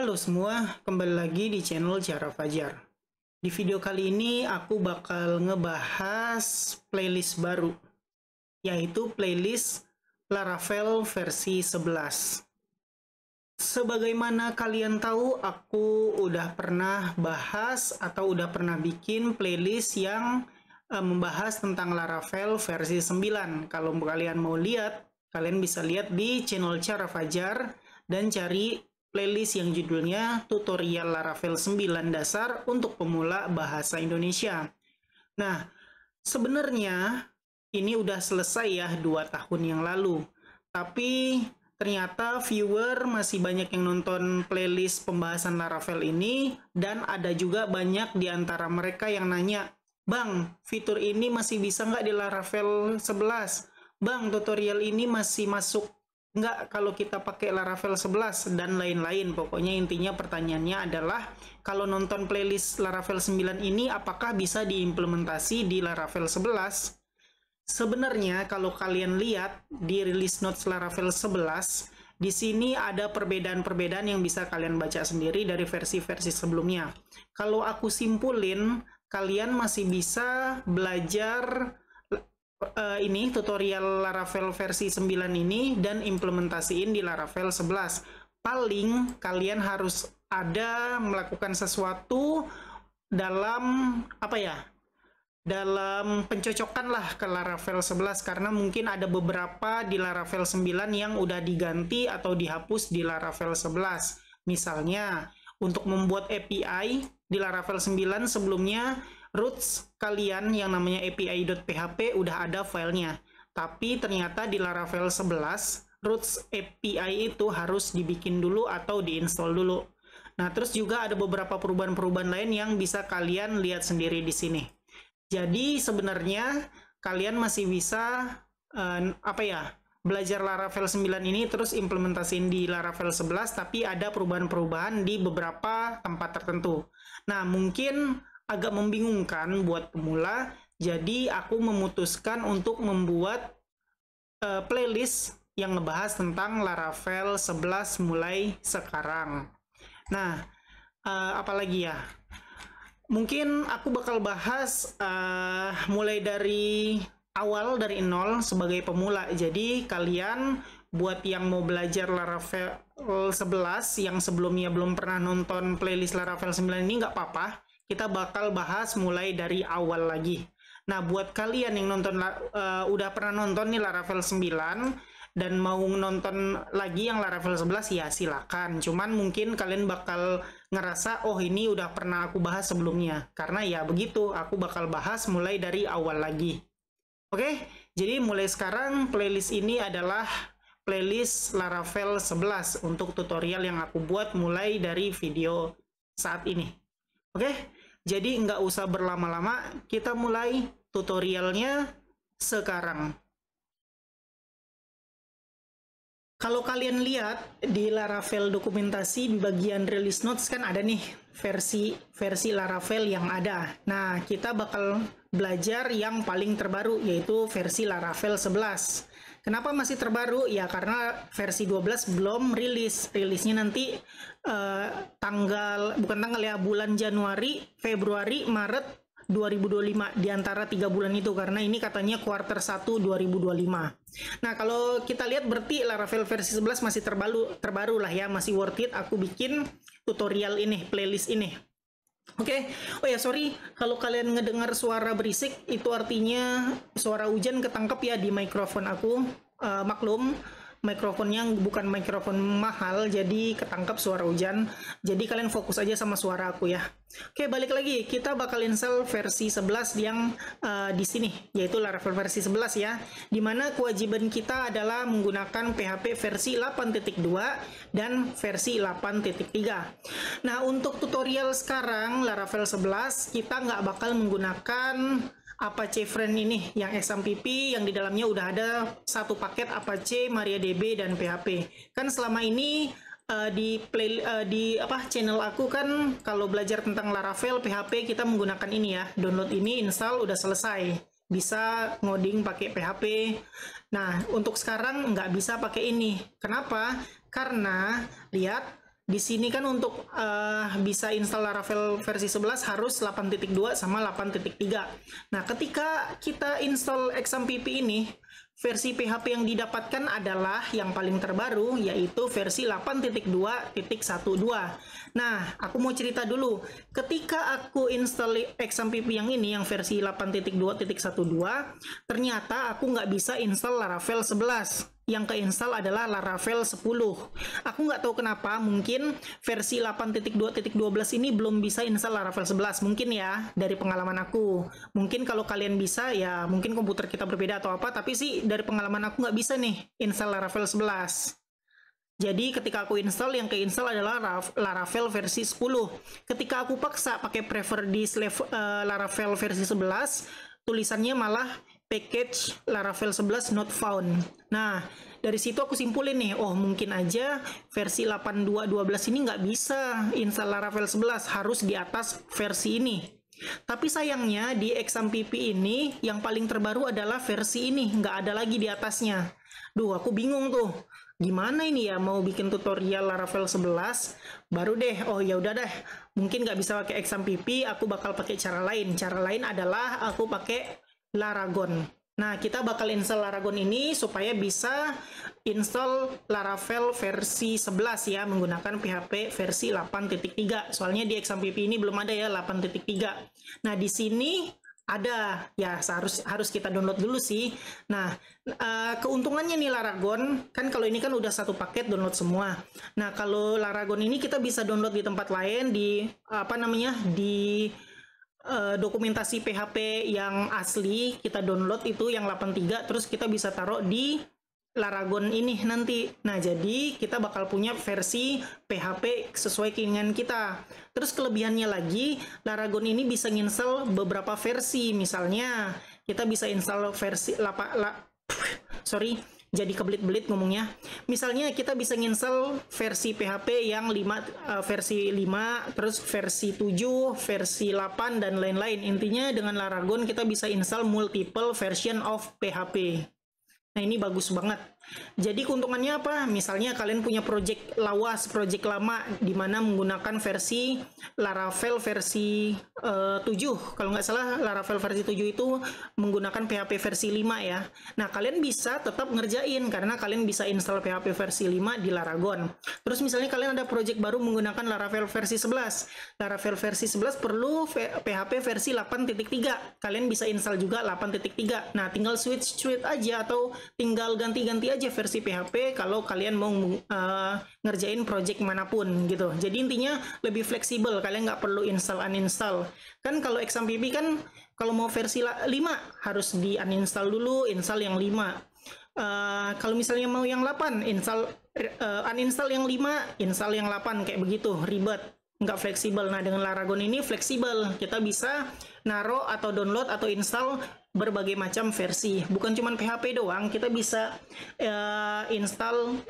Halo semua, kembali lagi di channel Cara Fajar. Di video kali ini aku bakal ngebahas playlist baru, yaitu playlist Laravel versi 11. Sebagaimana kalian tahu, aku udah pernah bahas atau udah pernah bikin playlist yang membahas tentang Laravel versi 9. Kalau kalian mau lihat, kalian bisa lihat di channel Cara Fajar dan cari playlist yang judulnya Tutorial Laravel 9 Dasar untuk Pemula Bahasa Indonesia. Nah, sebenarnya ini udah selesai ya 2 tahun yang lalu. Tapi ternyata viewer masih banyak yang nonton playlist pembahasan Laravel ini, dan ada juga banyak di antara mereka yang nanya, "Bang, fitur ini masih bisa nggak di Laravel 11? Bang, tutorial ini masih masuk nggak kalau kita pakai Laravel 11?" dan lain-lain. Pokoknya intinya pertanyaannya adalah, kalau nonton playlist Laravel 9 ini apakah bisa diimplementasi di Laravel 11? Sebenarnya kalau kalian lihat di release notes Laravel 11, di sini ada perbedaan-perbedaan yang bisa kalian baca sendiri dari versi-versi sebelumnya. Kalau aku simpulin, kalian masih bisa belajar ini tutorial Laravel versi 9 ini dan implementasiin di Laravel 11. Paling kalian harus ada melakukan sesuatu dalam dalam pencocokan lah ke Laravel 11, karena mungkin ada beberapa di Laravel 9 yang udah diganti atau dihapus di Laravel 11. Misalnya, untuk membuat API di Laravel 9 sebelumnya, roots kalian yang namanya api.php udah ada filenya. Tapi ternyata di Laravel 11, roots API itu harus dibikin dulu atau diinstal dulu. Nah, terus juga ada beberapa perubahan-perubahan lain yang bisa kalian lihat sendiri di sini. Jadi sebenarnya kalian masih bisa belajar Laravel 9 ini terus implementasiin di Laravel 11, tapi ada perubahan-perubahan di beberapa tempat tertentu. Nah, mungkin agak membingungkan buat pemula, jadi aku memutuskan untuk membuat playlist yang ngebahas tentang Laravel 11 mulai sekarang. Nah, apalagi ya? Mungkin aku bakal bahas mulai dari awal, dari nol sebagai pemula. Jadi kalian buat yang mau belajar Laravel 11 yang sebelumnya belum pernah nonton playlist Laravel 9 ini, nggak apa-apa. Kita bakal bahas mulai dari awal lagi. Nah, buat kalian yang udah pernah nonton nih Laravel 9 dan mau nonton lagi yang Laravel 11, ya silakan. Cuman mungkin kalian bakal ngerasa, oh ini udah pernah aku bahas sebelumnya. Karena ya begitu, aku bakal bahas mulai dari awal lagi. Oke, jadi mulai sekarang playlist ini adalah playlist Laravel 11 untuk tutorial yang aku buat mulai dari video saat ini. Oke, jadi nggak usah berlama-lama, kita mulai tutorialnya sekarang. Kalau kalian lihat di Laravel dokumentasi di bagian release notes kan ada nih versi Laravel yang ada. Nah, kita bakal belajar yang paling terbaru, yaitu versi Laravel 11. Kenapa masih terbaru? Ya karena versi 12 belum rilis. Rilisnya nanti bulan Januari, Februari, Maret 2025, di antara 3 bulan itu, karena ini katanya kuarter 1 2025. Nah, kalau kita lihat berarti Laravel versi 11 masih terbaru lah ya, masih worth it aku bikin tutorial ini, playlist ini. Oke. Oh ya, sorry kalau kalian ngedengar suara berisik, itu artinya suara hujan ketangkep ya di mikrofon aku. Maklum, mikrofonnya bukan mikrofon mahal, jadi ketangkap suara hujan. Jadi kalian fokus aja sama suara aku ya. Oke, balik lagi. Kita bakal install versi 11 yang di sini, yaitu Laravel versi 11 ya. Dimana kewajiban kita adalah menggunakan PHP versi 8.2 dan versi 8.3. Nah, untuk tutorial sekarang Laravel 11, kita nggak bakal menggunakan Apache Friend ini yang XAMPP, yang di dalamnya udah ada satu paket Apache, MariaDB, dan PHP. Kan selama ini di channel aku kan kalau belajar tentang Laravel PHP kita menggunakan ini ya, download ini, install, udah selesai, bisa ngoding pakai PHP. Nah, untuk sekarang nggak bisa pakai ini. Kenapa? Karena lihat Di sini kan untuk bisa install Laravel versi 11 harus 8.2 sama 8.3. Nah, ketika kita install XAMPP ini, versi PHP yang didapatkan adalah yang paling terbaru, yaitu versi 8.2.12. Nah, aku mau cerita dulu. Ketika aku install XAMPP yang ini, yang versi 8.2.12, ternyata aku nggak bisa install Laravel 11. Yang keinstall adalah Laravel 10. Aku nggak tahu kenapa, mungkin versi 8.2.12 ini belum bisa install Laravel 11. Mungkin ya, dari pengalaman aku. Mungkin kalau kalian bisa, ya mungkin komputer kita berbeda atau apa, tapi sih dari pengalaman aku nggak bisa nih install Laravel 11. Jadi ketika aku install, yang keinstall adalah Laravel versi 10. Ketika aku paksa pakai prefer di Laravel versi 11, tulisannya malah package Laravel 11 not found. Nah, dari situ aku simpulin nih, oh mungkin aja versi 8.2.12 ini nggak bisa install Laravel 11, harus di atas versi ini. Tapi sayangnya di XAMPP ini yang paling terbaru adalah versi ini, nggak ada lagi di atasnya. Duh, aku bingung tuh. Gimana ini ya mau bikin tutorial Laravel 11, baru deh, oh ya udah deh, mungkin nggak bisa pakai XAMPP, aku bakal pakai cara lain. Cara lain adalah aku pakai Laragon. Nah, kita bakal install Laragon ini supaya bisa install Laravel versi 11 ya, menggunakan PHP versi 8.3. Soalnya di XAMPP ini belum ada ya 8.3. Nah, di sini ada ya, harus kita download dulu sih. Nah, keuntungannya nih Laragon kan, kalau ini kan udah satu paket download semua. Nah, kalau Laragon ini kita bisa download di tempat lain, di apa namanya, di dokumentasi PHP yang asli kita download itu yang 8.3, terus kita bisa taruh di Laragon ini nanti. Nah, jadi kita bakal punya versi PHP sesuai keinginan kita. Terus kelebihannya lagi, Laragon ini bisa nginstal beberapa versi. Misalnya, kita bisa install versi jadi kebelit-belit ngomongnya. Misalnya kita bisa nginstal versi PHP yang versi 5, terus versi 7, versi 8, dan lain-lain. Intinya dengan Laragon kita bisa install multiple version of PHP. Nah, ini bagus banget. Jadi keuntungannya apa? Misalnya kalian punya project lawas, project lama, di mana menggunakan versi Laravel versi 7. Kalau nggak salah, Laravel versi 7 itu menggunakan PHP versi 5 ya. Nah, kalian bisa tetap ngerjain, karena kalian bisa install PHP versi 5 di Laragon. Terus misalnya kalian ada project baru menggunakan Laravel versi 11. Laravel versi 11 perlu PHP versi 8.3. Kalian bisa install juga 8.3. Nah, tinggal switch aja, atau tinggal ganti-ganti aja versi PHP kalau kalian mau ngerjain project manapun gitu. Jadi intinya lebih fleksibel, kalian nggak perlu install uninstall. Kan kalau XAMPP kan kalau mau versi 5 harus di uninstall dulu, install yang 5. Kalau misalnya mau yang 8, uninstall yang 5, install yang 8, kayak begitu, ribet, nggak fleksibel. Nah, dengan Laragon ini fleksibel, kita bisa naruh atau download atau install berbagai macam versi, bukan cuma PHP doang, kita bisa install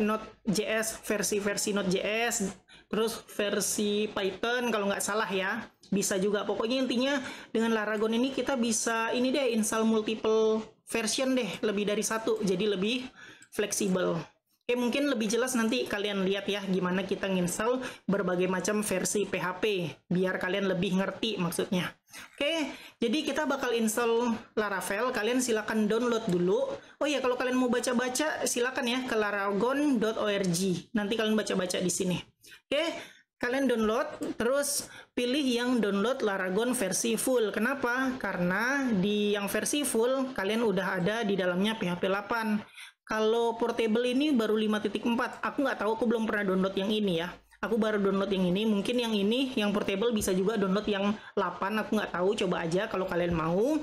Node.js, versi Node.js, terus versi Python kalau nggak salah ya, bisa juga. Pokoknya intinya dengan Laragon ini kita bisa ini deh, install multiple version deh, lebih dari satu, jadi lebih fleksibel. Oke, mungkin lebih jelas nanti kalian lihat ya gimana kita nginstal berbagai macam versi PHP, biar kalian lebih ngerti maksudnya. Oke, jadi kita bakal install Laravel, kalian silakan download dulu. Oh ya, kalau kalian mau baca-baca silakan ya ke laragon.org. Nanti kalian baca-baca di sini. Oke, kalian download, terus pilih yang download Laragon versi full. Kenapa? Karena di yang versi full kalian udah ada di dalamnya PHP 8. Kalau portable ini baru 5.4. Aku nggak tahu, aku belum pernah download yang ini ya. Aku baru download yang ini. Mungkin yang ini, yang portable bisa juga download yang 8. Aku nggak tahu, coba aja kalau kalian mau.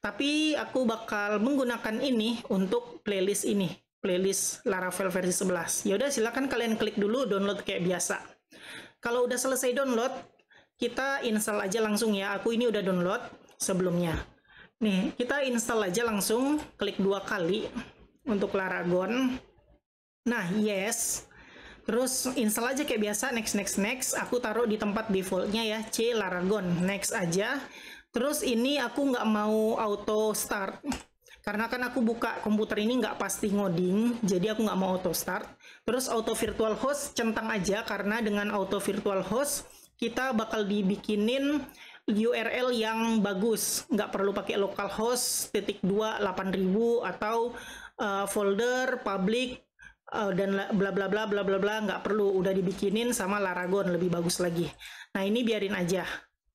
Tapi aku bakal menggunakan ini untuk playlist ini. Playlist Laravel versi 11. Yaudah, silakan kalian klik dulu download kayak biasa. Kalau udah selesai download, kita install aja langsung ya. Aku ini udah download sebelumnya. Nih, kita install aja langsung. Klik 2 kali. Untuk Laragon. Nah, yes. Terus install aja kayak biasa, next. Aku taruh di tempat defaultnya ya, C Laragon. Next aja. Terus ini aku nggak mau auto start. Karena kan aku buka komputer ini nggak pasti ngoding, jadi aku nggak mau auto start. Terus auto virtual host centang aja, karena dengan auto virtual host kita bakal dibikinin URL yang bagus, nggak perlu pakai localhost /2 8000 atau folder public dan bla bla bla bla bla bla, nggak perlu, udah dibikinin sama Laragon, lebih bagus lagi. Nah ini biarin aja,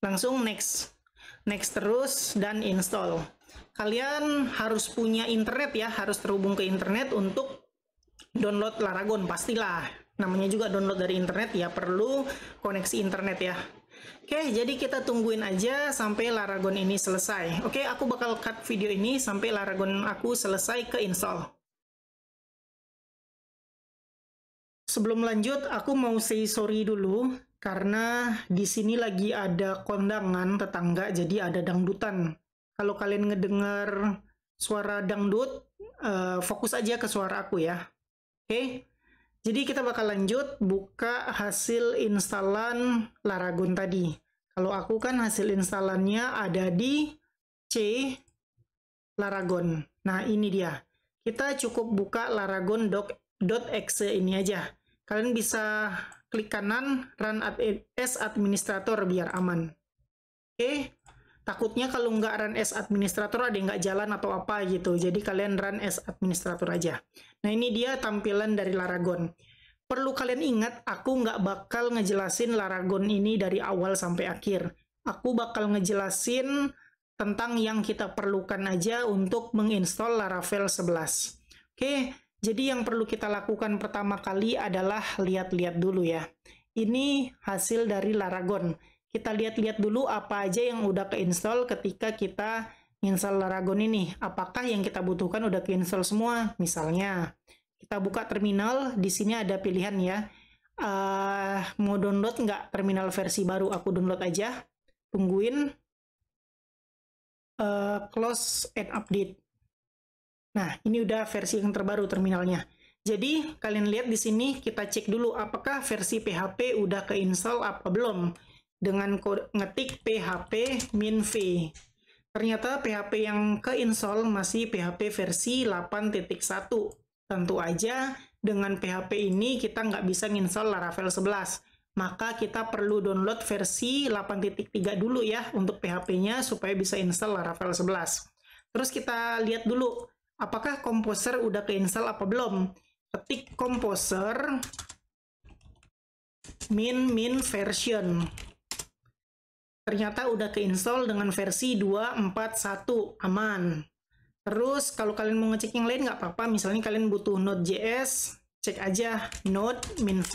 langsung next terus dan install. Kalian harus punya internet ya, harus terhubung ke internet untuk download Laragon, pastilah. Namanya juga download dari internet ya, perlu koneksi internet ya. Oke, jadi kita tungguin aja sampai Laragon ini selesai. Oke, aku bakal cut video ini sampai Laragon aku selesai ke install. Sebelum lanjut, aku mau say sorry dulu karena di sini lagi ada kondangan tetangga, jadi ada dangdutan. Kalau kalian ngedengar suara dangdut, fokus aja ke suara aku ya. Oke, jadi kita bakal lanjut buka hasil instalan Laragon tadi. Kalau aku kan hasil instalannya ada di C Laragon. Nah ini dia. Kita cukup buka laragon.exe ini aja. Kalian bisa klik kanan run as administrator biar aman. Oke, takutnya kalau nggak run as administrator ada yang nggak jalan atau apa gitu. Jadi kalian run as administrator aja. Nah ini dia tampilan dari Laragon. Perlu kalian ingat, aku nggak bakal ngejelasin Laragon ini dari awal sampai akhir. Aku bakal ngejelasin tentang yang kita perlukan aja untuk menginstall Laravel 11. Oke. Jadi yang perlu kita lakukan pertama kali adalah lihat-lihat dulu ya. Ini hasil dari Laragon. Kita lihat-lihat dulu apa aja yang udah keinstall ketika kita install Laragon ini. Apakah yang kita butuhkan udah keinstall semua? Misalnya, kita buka terminal, di sini ada pilihan ya. Mau download nggak terminal versi baru? Aku download aja. Tungguin. Close and update. Nah, ini udah versi yang terbaru terminalnya. Jadi, kalian lihat di sini, kita cek dulu apakah versi PHP udah keinstall apa belum. Dengan ngetik php -v. Ternyata PHP yang keinstall masih PHP versi 8.1. Tentu aja, dengan PHP ini kita nggak bisa nginstall Laravel 11. Maka kita perlu download versi 8.3 dulu ya untuk PHP-nya supaya bisa install Laravel 11. Terus kita lihat dulu, apakah Composer udah keinstall apa belum? Ketik Composer min version. Ternyata udah keinstall dengan versi 2.4.1, aman. Terus kalau kalian mau ngecek yang lain nggak apa-apa, misalnya kalian butuh Node.js, cek aja node -v,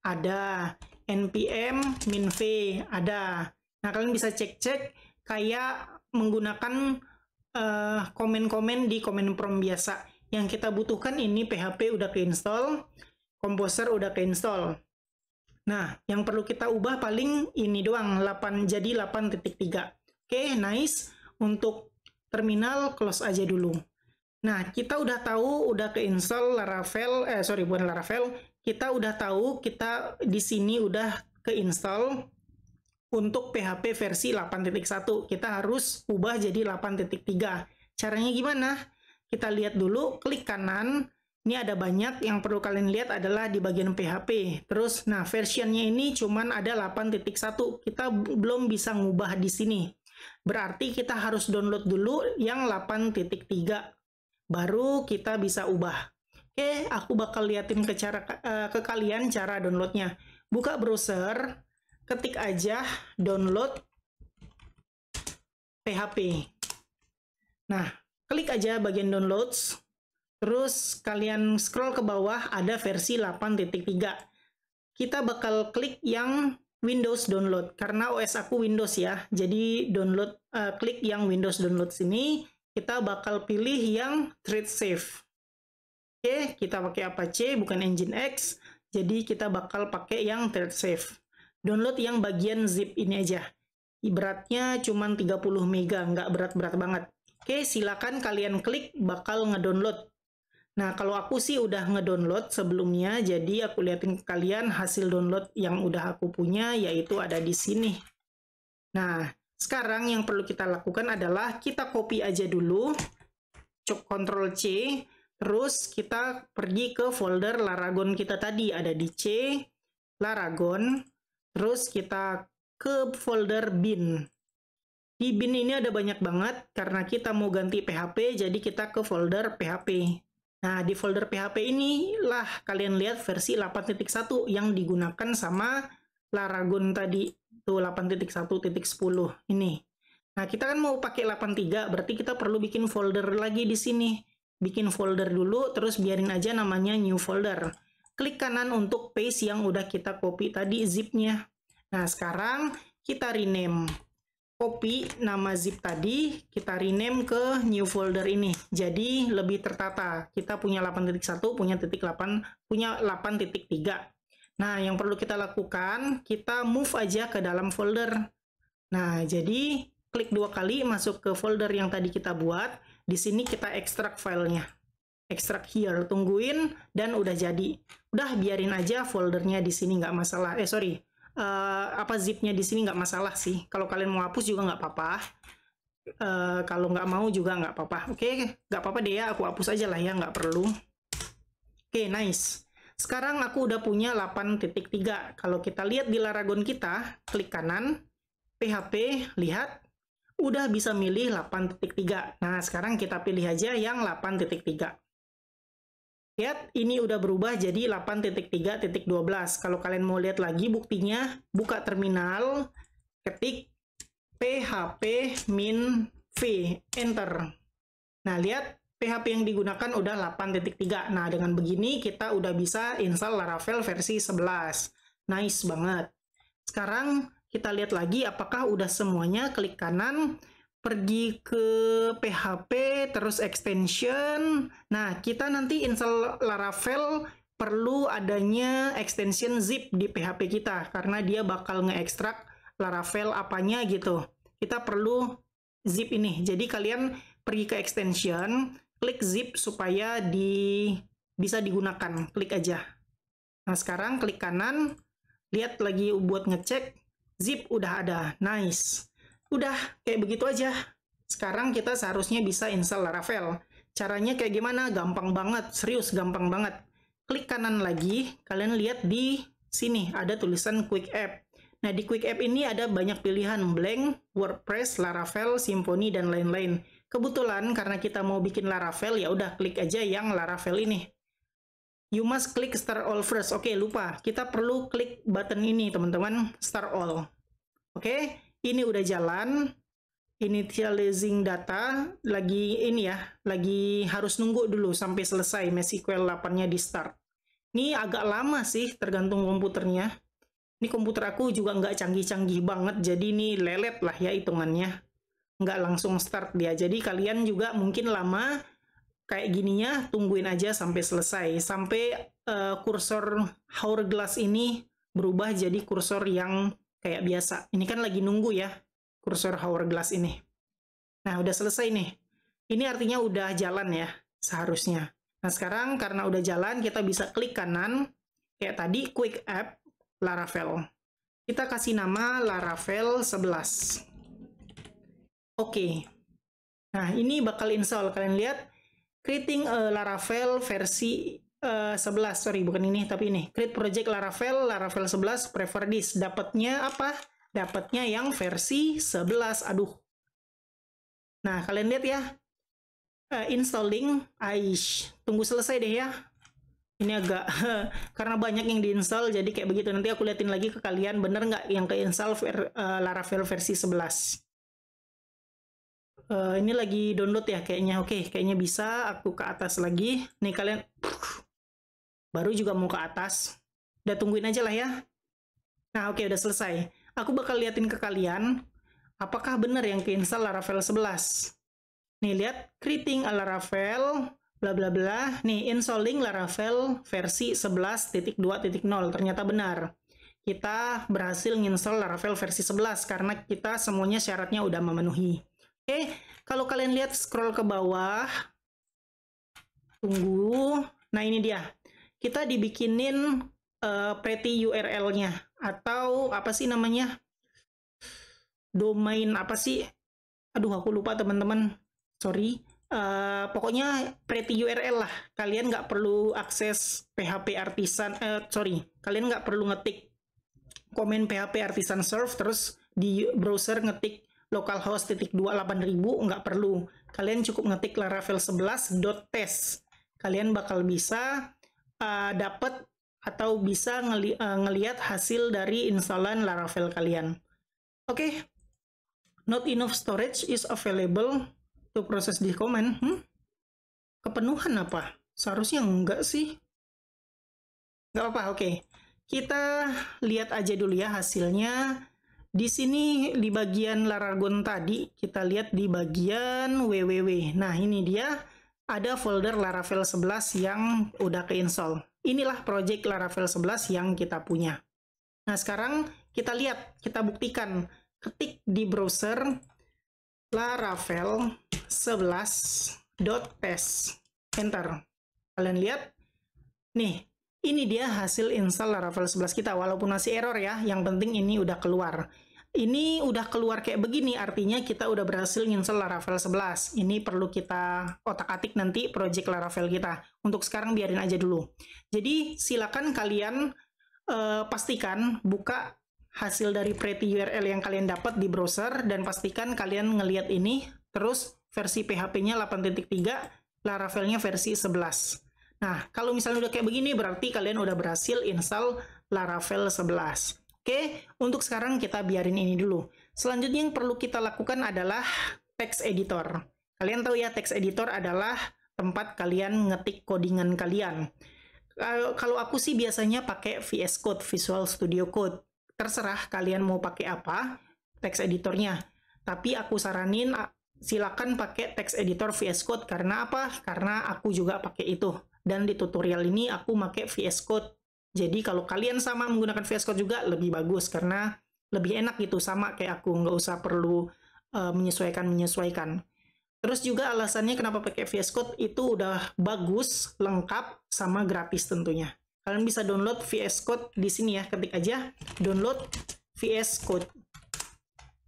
ada npm -v, ada. Nah kalian bisa cek-cek kayak menggunakan komen-komen di komen prompt biasa. Yang kita butuhkan ini PHP udah keinstall, Composer udah keinstall. Nah, yang perlu kita ubah paling ini doang, 8 jadi 8.3. Oke, nice. Untuk terminal close aja dulu. Nah, kita udah tahu udah keinstall Laravel, bukan Laravel. Kita udah tahu kita di sini udah keinstall untuk PHP versi 8.1, kita harus ubah jadi 8.3. Caranya gimana? Kita lihat dulu, klik kanan. Ini ada banyak, yang perlu kalian lihat adalah di bagian PHP. Terus, nah versionnya ini cuman ada 8.1. Kita belum bisa ngubah di sini. Berarti kita harus download dulu yang 8.3. Baru kita bisa ubah. Oke, aku bakal liatin ke kalian cara downloadnya. Buka browser. Ketik aja download PHP. Nah, klik aja bagian downloads. Terus kalian scroll ke bawah ada versi 8.3. Kita bakal klik yang Windows download karena OS aku Windows ya. Jadi download klik yang Windows download sini, kita bakal pilih yang thread safe. Oke, kita pakai Apache bukan Nginx. Jadi kita bakal pakai yang thread safe. Download yang bagian zip ini aja. Beratnya cuma 30 mega, nggak berat-berat banget. Oke, silakan kalian klik bakal ngedownload. Nah, kalau aku sih udah ngedownload sebelumnya, jadi aku liatin ke kalian hasil download yang udah aku punya, yaitu ada di sini. Nah, sekarang yang perlu kita lakukan adalah kita copy aja dulu Ctrl C, terus kita pergi ke folder Laragon kita tadi, ada di C, Laragon, terus kita ke folder bin. Di bin ini ada banyak banget, karena kita mau ganti PHP, jadi kita ke folder PHP. Nah, di folder PHP inilah kalian lihat versi 8.1 yang digunakan sama Laragon tadi, tuh 8.1.10 ini. Nah, kita kan mau pakai 83, berarti kita perlu bikin folder lagi di sini. Bikin folder dulu, terus biarin aja namanya new folder. Klik kanan untuk paste yang udah kita copy tadi zip-nya. Nah, sekarang kita rename. Copy nama zip tadi, kita rename ke new folder ini. Jadi, lebih tertata. Kita punya 8.1, punya 8.3. Nah, yang perlu kita lakukan, kita move aja ke dalam folder. Nah, jadi klik 2 kali masuk ke folder yang tadi kita buat. Di sini kita ekstrak filenya. Ekstrak here, tungguin, dan udah jadi. Udah, biarin aja foldernya di sini nggak masalah. Zipnya di sini nggak masalah sih. Kalau kalian mau hapus juga nggak apa-apa. Kalau nggak mau juga nggak apa-apa. Oke, nggak apa-apa deh ya, aku hapus aja lah ya, nggak perlu. Oke, nice. Sekarang aku udah punya 8.3. Kalau kita lihat di Laragon kita, klik kanan, PHP, lihat, udah bisa milih 8.3. Nah, sekarang kita pilih aja yang 8.3. Lihat, ini udah berubah jadi 8.3.12. Kalau kalian mau lihat lagi buktinya, buka terminal, ketik php-min-v, enter. Nah, lihat, PHP yang digunakan udah 8.3. Nah, dengan begini kita udah bisa install Laravel versi 11. Nice banget. Sekarang kita lihat lagi apakah udah semuanya. Klik kanan, pergi ke PHP, terus extension. Nah, kita nanti install Laravel perlu adanya extension zip di PHP kita, karena dia bakal nge-extract Laravel apanya gitu. Kita perlu zip ini. Jadi kalian pergi ke extension, klik zip supaya bisa digunakan. Klik aja. Nah, sekarang klik kanan, lihat lagi buat ngecek. Zip udah ada, nice. Udah, kayak begitu aja. Sekarang kita seharusnya bisa install Laravel. Caranya kayak gimana? Gampang banget, serius gampang banget. Klik kanan lagi, kalian lihat di sini ada tulisan Quick App. Nah, di Quick App ini ada banyak pilihan, blank, WordPress, Laravel, Symfony, dan lain-lain. Kebetulan karena kita mau bikin Laravel, ya udah klik aja yang Laravel ini. You must click Start All first. Oke, lupa. Kita perlu klik button ini, teman-teman. Start All. Oke, ini udah jalan. Initializing data. Lagi ini ya, lagi harus nunggu dulu sampai selesai MySQL 8-nya di start. Ini agak lama sih, tergantung komputernya. Ini komputer aku juga nggak canggih-canggih banget, jadi ini lelet lah ya hitungannya. Nggak langsung start dia. Jadi kalian juga mungkin lama kayak gininya, tungguin aja sampai selesai. Sampai kursor hourglass ini berubah jadi kursor yang kayak biasa. Ini kan lagi nunggu ya, kursor hourglass ini. Nah, udah selesai nih. Ini artinya udah jalan ya, seharusnya. Nah, sekarang karena udah jalan, kita bisa klik kanan, kayak tadi, Quick App, Laravel. Kita kasih nama Laravel 11. Oke. Nah, ini bakal install. Kalian lihat, creating Laravel versi 11, sorry bukan ini tapi ini, create project Laravel 11 prefer this. Dapatnya apa? Dapatnya yang versi 11. Aduh. Nah, kalian lihat ya, installing. Aish, tunggu selesai deh ya. Ini agak karena banyak yang diinstal jadi kayak begitu. Nanti aku liatin lagi ke kalian bener nggak yang keinstall Laravel versi 11. Ini lagi download ya kayaknya. Oke, kayaknya bisa. Aku ke atas lagi. Nih kalian baru juga mau ke atas. Udah tungguin aja lah ya. Nah, oke, udah selesai. Aku bakal liatin ke kalian apakah benar yang keinstall Laravel 11. Nih lihat, creating a Laravel bla bla bla. Nih, installing Laravel versi 11.2.0. Ternyata benar. Kita berhasil nginstall Laravel versi 11 karena kita semuanya syaratnya udah memenuhi. Oke, kalau kalian lihat scroll ke bawah, tunggu. Nah, ini dia. Kita dibikinin pretty URL-nya atau apa sih namanya? Domain apa sih? Aduh, aku lupa teman-teman. Sorry. Pokoknya pretty URL lah. Kalian nggak perlu akses PHP Artisan, kalian nggak perlu ngetik komen PHP Artisan Serve terus di browser ngetik localhost /2 8000, nggak perlu. Kalian cukup ngetik laravel 11.test. Kalian bakal bisa dapat atau bisa ngelihat hasil dari instalan Laravel kalian. Oke, not enough storage is available to process the command. Kepenuhan apa? Seharusnya enggak sih. Nggak apa-apa, oke. Kita lihat aja dulu ya hasilnya. Di sini di bagian Laragon tadi, kita lihat di bagian www. Nah, ini dia ada folder Laravel 11 yang udah keinstall. Inilah project Laravel 11 yang kita punya. Nah, sekarang kita lihat, kita buktikan. Ketik di browser laravel 11.test. Enter. Kalian lihat? Nih, ini dia hasil install Laravel 11 kita. Walaupun masih error ya, yang penting ini udah keluar. Ini udah keluar kayak begini, artinya kita udah berhasil install Laravel 11. Ini perlu kita otak-atik nanti project Laravel kita. Untuk sekarang biarin aja dulu. Jadi silakan kalian pastikan buka hasil dari pretty URL yang kalian dapat di browser dan pastikan kalian ngelihat ini. Terus versi PHP-nya 8.3, Laravelnya versi 11. Nah, kalau misalnya udah kayak begini berarti kalian udah berhasil install Laravel 11. Oke, untuk sekarang kita biarin ini dulu. Selanjutnya yang perlu kita lakukan adalah text editor. Kalian tahu ya, text editor adalah tempat kalian ngetik codingan kalian. Kalau aku sih biasanya pakai VS Code, Visual Studio Code. Terserah kalian mau pakai apa text editornya. Tapi aku saranin silakan pakai text editor VS Code. Karena apa? Karena aku juga pakai itu. Dan di tutorial ini aku pakai VS Code. Jadi kalau kalian sama menggunakan VS Code juga lebih bagus karena lebih enak gitu, sama kayak aku, nggak usah perlu menyesuaikan. Terus juga alasannya kenapa pakai VS Code itu udah bagus, lengkap, sama gratis tentunya. Kalian bisa download VS Code di sini ya, ketik aja download VS Code.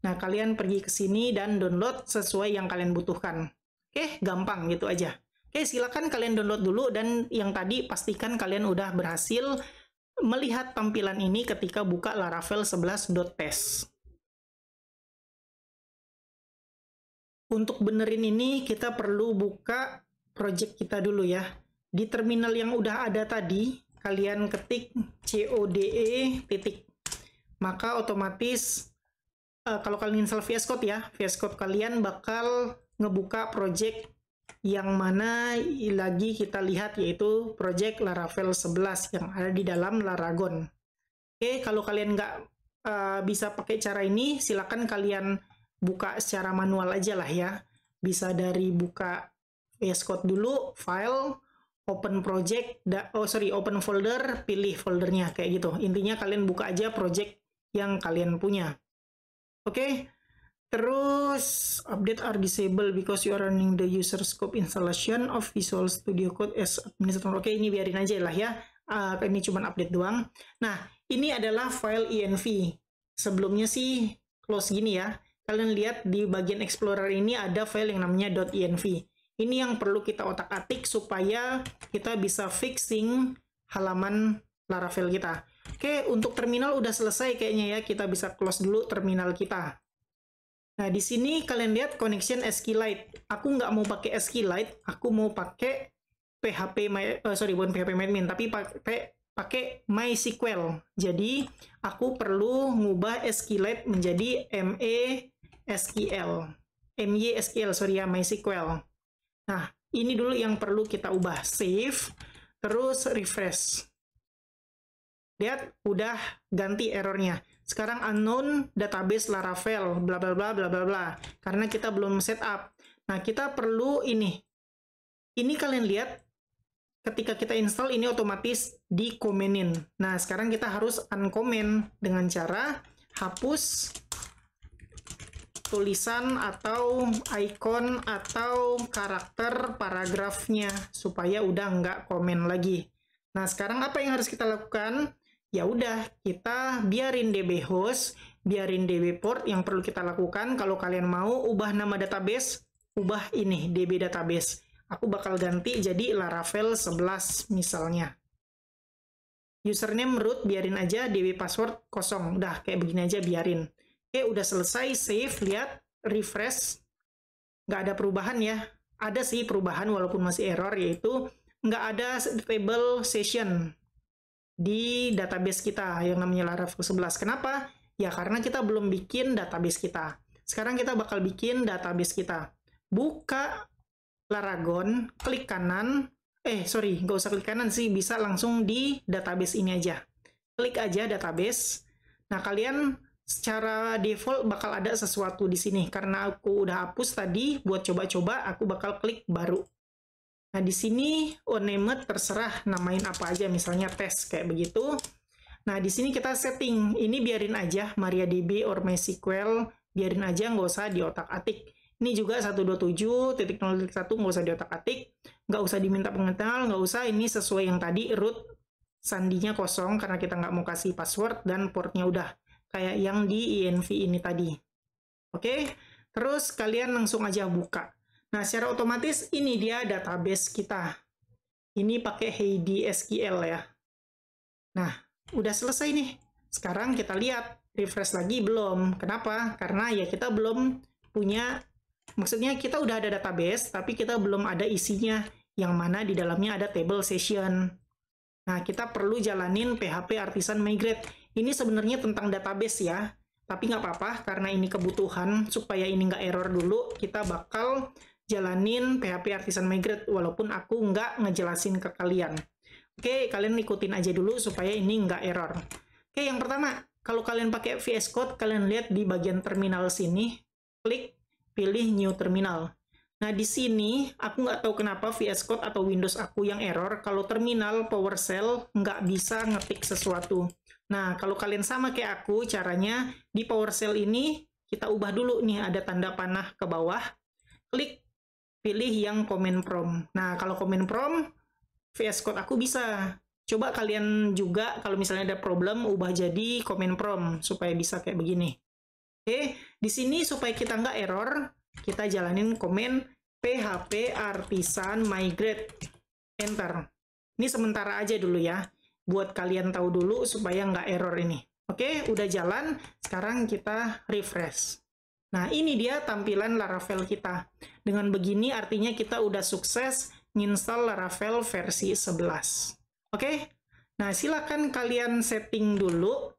Nah, kalian pergi ke sini dan download sesuai yang kalian butuhkan. Oke, gampang gitu aja. Oke, silakan kalian download dulu dan yang tadi pastikan kalian udah berhasil melihat tampilan ini ketika buka Laravel 11.test. Untuk benerin ini kita perlu buka project kita dulu ya. Di terminal yang udah ada tadi, kalian ketik code titik. Maka otomatis kalau kalian install VS Code ya, VS Code kalian bakal ngebuka project yang mana lagi kita lihat, yaitu project Laravel 11 yang ada di dalam Laragon. Oke, kalau kalian nggak bisa pakai cara ini, silakan kalian buka secara manual aja lah ya. Bisa dari buka VS Code dulu, file, open project, open folder, pilih foldernya kayak gitu. Intinya kalian buka aja project yang kalian punya. Oke. Terus, update are disabled because you are running the user scope installation of Visual Studio Code as administrator. Oke, ini biarin aja lah ya. Ini cuma update doang. Nah, ini adalah file env. Sebelumnya sih close gini ya. Kalian lihat di bagian Explorer ini ada file yang namanya .env. Ini yang perlu kita otak-atik supaya kita bisa fixing halaman Laravel kita. Oke, untuk terminal udah selesai kayaknya ya. Kita bisa close dulu terminal kita. Nah, di sini kalian lihat connection SQLite. Aku nggak mau pakai SQLite, aku mau pakai bukan PHP MyAdmin, tapi pakai MySQL. Jadi, aku perlu ngubah SQLite menjadi MySQL. Nah, ini dulu yang perlu kita ubah. Save, terus refresh. Lihat, udah ganti errornya. Sekarang unknown database Laravel, bla bla bla bla bla bla. Karena kita belum setup. Nah, kita perlu ini. Ini kalian lihat, ketika kita install ini otomatis dikomenin. Nah, sekarang kita harus uncomment dengan cara hapus tulisan atau icon atau karakter paragrafnya supaya udah nggak komen lagi. Nah, sekarang apa yang harus kita lakukan? Ya udah, kita biarin DB host, biarin DB port. Yang perlu kita lakukan, kalau kalian mau ubah nama database, ubah ini DB database. Aku bakal ganti jadi Laravel 11 misalnya. Username root biarin aja, DB password kosong. Udah kayak begini aja biarin. Oke, udah selesai, save, lihat, refresh. Nggak ada perubahan ya. Ada sih perubahan walaupun masih error, yaitu nggak ada table session di database kita yang namanya Laravel 11. Kenapa? Ya karena kita belum bikin database kita. Sekarang kita bakal bikin database kita. Buka Laragon, klik kanan, nggak usah klik kanan sih, bisa langsung di database ini aja. Klik aja database. Nah, kalian secara default bakal ada sesuatu di sini. Karena aku udah hapus tadi, buat coba-coba, aku bakal klik baru. Nah, di sini unnamed terserah namain apa aja, misalnya tes, kayak begitu. Nah, di sini kita setting. Ini biarin aja, MariaDB or MySQL, biarin aja, nggak usah diotak-atik. Ini juga 127.0.1 nggak usah diotak-atik, nggak usah diminta pengenal, nggak usah, ini sesuai yang tadi, root, sandinya kosong karena kita nggak mau kasih password, dan portnya udah, kayak yang di INV ini tadi. Oke, terus kalian langsung aja buka. Nah, secara otomatis ini dia database kita. Ini pakai Heidi SQL ya. Nah, udah selesai nih. Sekarang kita lihat, refresh lagi belum. Kenapa? Karena ya kita belum punya, maksudnya kita udah ada database, tapi kita belum ada isinya, yang mana di dalamnya ada table session. Nah, kita perlu jalanin PHP Artisan Migrate. Ini sebenarnya tentang database ya, tapi nggak apa-apa, karena ini kebutuhan, supaya ini nggak error dulu, kita bakal jalanin PHP Artisan Migrate, walaupun aku nggak ngejelasin ke kalian. Oke, kalian ikutin aja dulu supaya ini nggak error. Oke, yang pertama, kalau kalian pakai VS Code, kalian lihat di bagian terminal sini, klik, pilih New Terminal. Nah, di sini, aku nggak tahu kenapa VS Code atau Windows aku yang error, kalau terminal PowerShell nggak bisa ngetik sesuatu. Nah, kalau kalian sama kayak aku, caranya di PowerShell ini, kita ubah dulu nih, ada tanda panah ke bawah, klik, pilih yang command prompt. Nah, kalau command prompt, VS Code aku bisa. Coba kalian juga, kalau misalnya ada problem, ubah jadi command prompt, supaya bisa kayak begini. Oke, di sini supaya kita nggak error, kita jalanin command PHP Artisan Migrate. Enter. Ini sementara aja dulu ya, buat kalian tahu dulu supaya nggak error ini. Oke, udah jalan, sekarang kita refresh. Nah, ini dia tampilan Laravel kita. Dengan begini artinya kita udah sukses nginstal Laravel versi 11. Oke? Nah, silakan kalian setting dulu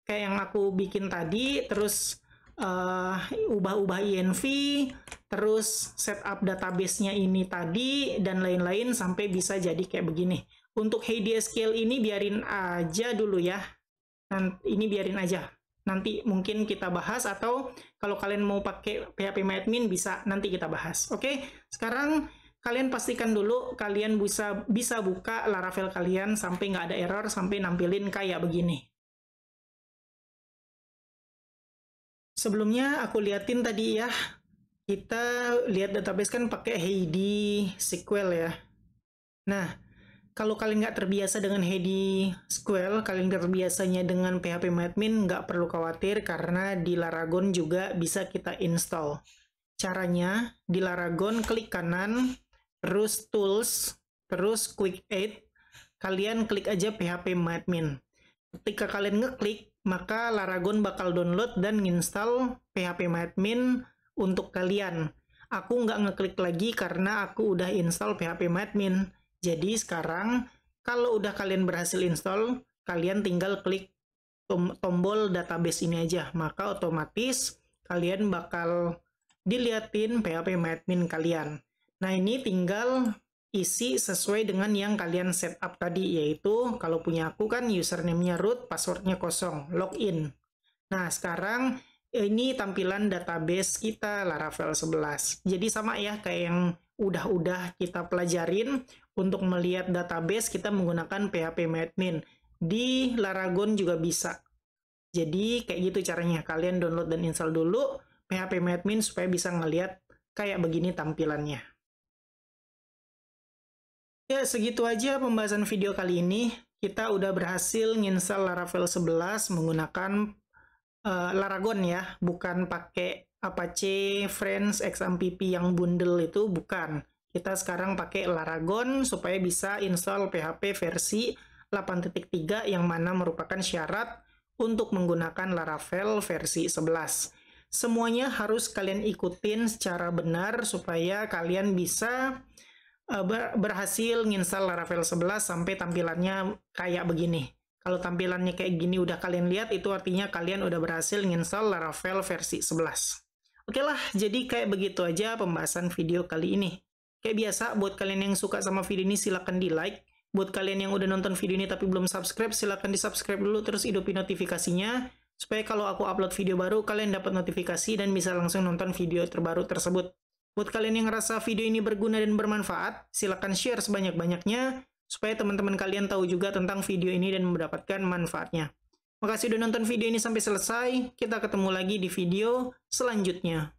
kayak yang aku bikin tadi, terus ubah-ubah INV, terus setup database-nya ini tadi, dan lain-lain sampai bisa jadi kayak begini. Untuk Heidi SQL ini biarin aja dulu ya. Nanti, ini biarin aja. Nanti mungkin kita bahas, atau kalau kalian mau pakai PHPMyAdmin bisa nanti kita bahas. Oke, sekarang kalian pastikan dulu kalian bisa buka Laravel kalian sampai nggak ada error, sampai nampilin kayak begini. Sebelumnya aku liatin tadi ya, kita lihat database kan pakai Heidi SQL ya. Nah, kalau kalian nggak terbiasa dengan Heidi SQL, kalian nggak terbiasanya dengan PHPMyAdmin, nggak perlu khawatir karena di Laragon juga bisa kita install. Caranya, di Laragon klik kanan, terus Tools, terus Quick Aid, kalian klik aja PHPMyAdmin. Ketika kalian ngeklik, maka Laragon bakal download dan install PHPMyAdmin untuk kalian. Aku nggak ngeklik lagi karena aku udah install PHPMyAdmin. Jadi sekarang, kalau udah kalian berhasil install, kalian tinggal klik tombol database ini aja. Maka otomatis kalian bakal diliatin PHPMyAdmin kalian. Nah, ini tinggal isi sesuai dengan yang kalian setup tadi, yaitu kalau punya aku kan username-nya root, password-nya kosong, login. Nah, sekarang ini tampilan database kita Laravel 11. Jadi sama ya kayak yang udah kita pelajarin. Untuk melihat database kita menggunakan PHPMyAdmin. Di Laragon juga bisa. Jadi kayak gitu caranya. Kalian download dan install dulu PHPMyAdmin supaya bisa ngelihat kayak begini tampilannya. Ya, segitu aja pembahasan video kali ini. Kita udah berhasil nginstal Laravel 11 menggunakan Laragon ya, bukan pakai Apache Friends XMPP yang bundle itu, bukan. Kita sekarang pakai Laragon supaya bisa install PHP versi 8.3 yang mana merupakan syarat untuk menggunakan Laravel versi 11. Semuanya harus kalian ikutin secara benar supaya kalian bisa berhasil nginstal Laravel 11 sampai tampilannya kayak begini. Kalau tampilannya kayak gini udah kalian lihat, itu artinya kalian udah berhasil nginstal Laravel versi 11. Oke lah, jadi kayak begitu aja pembahasan video kali ini. Kayak biasa, buat kalian yang suka sama video ini silahkan di like. Buat kalian yang udah nonton video ini tapi belum subscribe, silahkan di subscribe dulu, terus hidupin notifikasinya, supaya kalau aku upload video baru, kalian dapat notifikasi dan bisa langsung nonton video terbaru tersebut. Buat kalian yang ngerasa video ini berguna dan bermanfaat, silahkan share sebanyak-banyaknya, supaya teman-teman kalian tahu juga tentang video ini dan mendapatkan manfaatnya. Makasih udah nonton video ini sampai selesai, kita ketemu lagi di video selanjutnya.